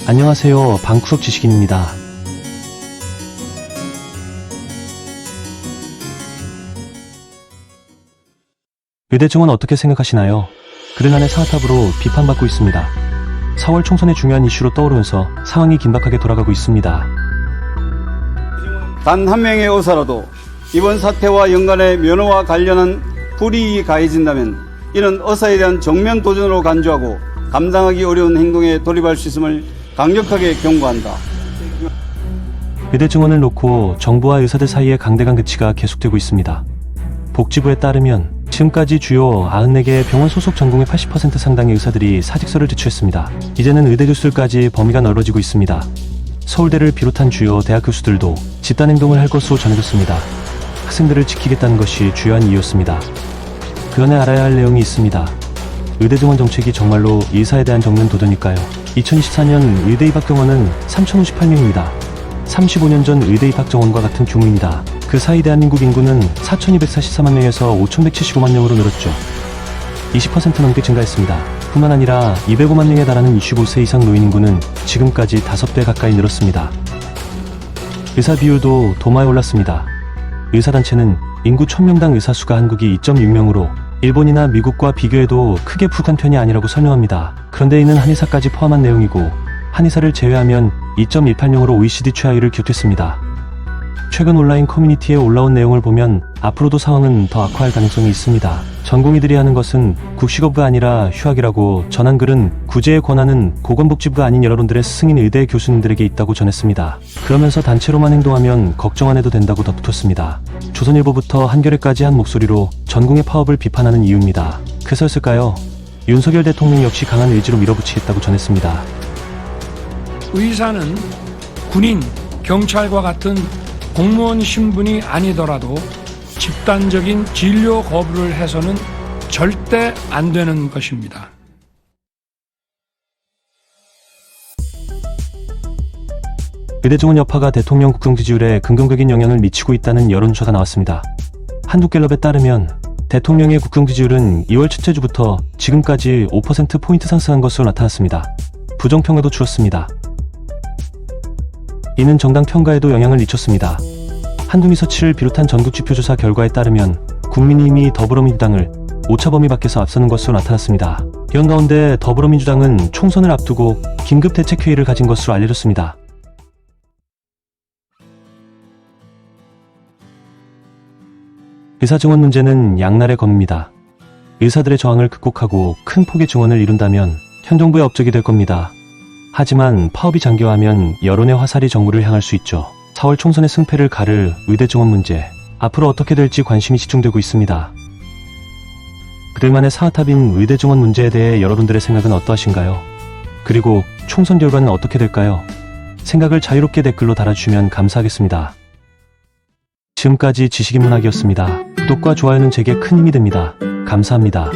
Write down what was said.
안녕하세요. 방구석 지식인입니다. 의대 증원 어떻게 생각하시나요? 그들만의 사하탑으로 비판받고 있습니다. 4월 총선의 중요한 이슈로 떠오르면서 상황이 긴박하게 돌아가고 있습니다. 단 한 명의 의사라도 이번 사태와 연관해 면허와 관련한 불이익이 가해진다면 이는 의사에 대한 정면 도전으로 간주하고 감당하기 어려운 행동에 돌입할 수 있음을 강력하게 경고한다. 의대 증원을 놓고 정부와 의사들 사이의 강대강 대치가 계속되고 있습니다. 복지부에 따르면 지금까지 주요 94개의 병원 소속 전공의 80% 상당의 의사들이 사직서를 제출했습니다. 이제는 의대 교수들까지 범위가 넓어지고 있습니다. 서울대를 비롯한 주요 대학 교수들도 집단행동을 할 것으로 전해졌습니다. 학생들을 지키겠다는 것이 주요한 이유였습니다. 그 안에 알아야 할 내용이 있습니다. 의대 증원 정책이 정말로 의사에 대한 정면 도전일까요? 2024년 의대 입학 정원은 3,058명입니다. 35년 전 의대 입학 정원과 같은 규모입니다. 그 사이 대한민국 인구는 4,244만 명에서 5,175만 명으로 늘었죠. 20% 넘게 증가했습니다. 뿐만 아니라 205만 명에 달하는 65세 이상 노인 인구는 지금까지 5배 가까이 늘었습니다. 의사 비율도 도마에 올랐습니다. 의사단체는 인구 1000명당 의사 수가 한국이 2.6명으로 일본이나 미국과 비교해도 크게 부족한 편이 아니라고 설명합니다. 그런데 이는 한의사까지 포함한 내용이고 한의사를 제외하면 2.18명으로 OECD 최하위를 기록했습니다. 최근 온라인 커뮤니티에 올라온 내용을 보면 앞으로도 상황은 더 악화할 가능성이 있습니다. 전공의들이 하는 것은 국식업부가 아니라 휴학이라고 전한 글은 구제의 권한은 보건복지부가 아닌 여러분들의 스승인 의대 교수님들에게 있다고 전했습니다. 그러면서 단체로만 행동하면 걱정 안 해도 된다고 덧붙였습니다. 조선일보부터 한겨레까지 한 목소리로 전공의 파업을 비판하는 이유입니다. 그래서였을까요? 윤석열 대통령 역시 강한 의지로 밀어붙이겠다고 전했습니다. 의사는 군인, 경찰과 같은 공무원 신분이 아니더라도 집단적인 진료 거부를 해서는 절대 안 되는 것입니다. 의대 증원 여파가 대통령 국정 지지율에 긍정적인 영향을 미치고 있다는 여론조사가 나왔습니다. 한국갤럽에 따르면 대통령의 국정 지지율은 2월 첫째 주부터 지금까지 5%포인트 상승한 것으로 나타났습니다. 부정평가도 줄었습니다. 이는 정당 평가에도 영향을 미쳤습니다. 한두미서치를 비롯한 전국지표조사 결과에 따르면 국민의힘이 더불어민주당을 오차 범위 밖에서 앞서는 것으로 나타났습니다. 이런 가운데 더불어민주당은 총선을 앞두고 긴급대책회의를 가진 것으로 알려졌습니다. 의사 증원 문제는 양날의 검입니다. 의사들의 저항을 극복하고 큰 폭의 증원을 이룬다면 현 정부의 업적이 될 겁니다. 하지만 파업이 장기화하면 여론의 화살이 정부를 향할 수 있죠. 4월 총선의 승패를 가를 의대 증원 문제, 앞으로 어떻게 될지 관심이 집중되고 있습니다. 그들만의 사하탑인 의대 증원 문제에 대해 여러분들의 생각은 어떠하신가요? 그리고 총선 결과는 어떻게 될까요? 생각을 자유롭게 댓글로 달아주시면 감사하겠습니다. 지금까지 지식인문학이었습니다. 구독과 좋아요는 제게 큰 힘이 됩니다. 감사합니다.